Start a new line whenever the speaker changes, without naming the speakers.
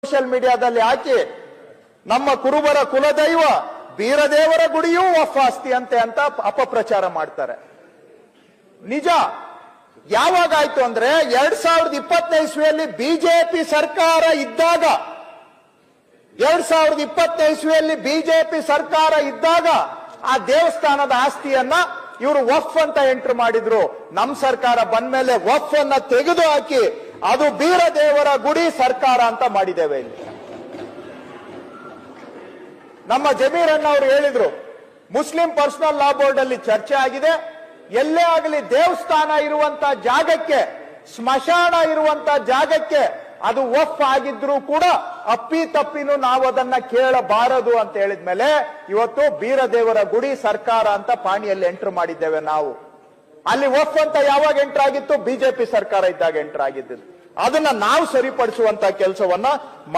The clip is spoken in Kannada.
ಸೋಷಿಯಲ್ ಮೀಡಿಯಾದಲ್ಲಿ ಹಾಕಿ ನಮ್ಮ ಕುರುಬರ ಕುಲದೈವ ಬೀರದೇವರ ಗುಡಿಯೂ ವಫ್ ಆಸ್ತಿ ಅಂತೆ ಅಂತ ಅಪಪ್ರಚಾರ ಮಾಡ್ತಾರೆ. ನಿಜ. ಯಾವಾಗ ಆಯ್ತು ಅಂದ್ರೆ 2020 ಇಸ್ವಿಯಲ್ಲಿ ಬಿಜೆಪಿ ಸರ್ಕಾರ ಇದ್ದಾಗ 2020 ಇಸ್ವಿಯಲ್ಲಿ ಬಿಜೆಪಿ ಸರ್ಕಾರ ಇದ್ದಾಗ ಆ ದೇವಸ್ಥಾನದ ಆಸ್ತಿಯನ್ನ ಇವರು ವಫ್ ಅಂತ ಎಂಟ್ರ್ ಮಾಡಿದ್ರು. ನಮ್ ಸರ್ಕಾರ ಬಂದ್ಮೇಲೆ ವಫ್ ಅನ್ನ ತೆಗೆದು ಹಾಕಿ ಅದು ಬೀರದೇವರ ಗುಡಿ ಸರ್ಕಾರ ಅಂತ ಮಾಡಿದ್ದೇವೆ. ಇಲ್ಲಿ ನಮ್ಮ ಜಮೀರ್ ಅಣ್ಣ ಅವರು ಹೇಳಿದ್ರು, ಮುಸ್ಲಿಂ ಪರ್ಸನಲ್ ಲಾ ಬೋರ್ಡ್ ಅಲ್ಲಿ ಚರ್ಚೆ ಆಗಿದೆ. ಎಲ್ಲೇ ಆಗಲಿ ದೇವಸ್ಥಾನ ಇರುವಂತ ಜಾಗಕ್ಕೆ, ಸ್ಮಶಾನ ಇರುವಂತ ಜಾಗಕ್ಕೆ ಅದು ವಫ್ ಆಗಿದ್ರು ಕೂಡ ಅಪ್ಪಿ ತಪ್ಪಿನೂ ನಾವು ಅದನ್ನ ಕೇಳಬಾರದು ಅಂತ ಹೇಳಿದ್ಮೇಲೆ ಇವತ್ತು ಬೀರದೇವರ ಗುಡಿ ಸರ್ಕಾರ ಅಂತ ಪಾಣಿಯಲ್ಲಿ ಎಂಟರ್ ಮಾಡಿದ್ದೇವೆ ನಾವು. ಅಲ್ಲಿ ವಫ್ ಅಂತ ಯಾವಾಗ ಎಂಟರ್ ಆಗಿತ್ತು? ಬಿಜೆಪಿ ಸರ್ಕಾರ ಇದ್ದಾಗ ಎಂಟರ್ ಆಗಿದ್ದು. ಅದನ್ನ ನಾವು ಸರಿಪಡಿಸುವಂತ ಕೆಲಸವನ್ನ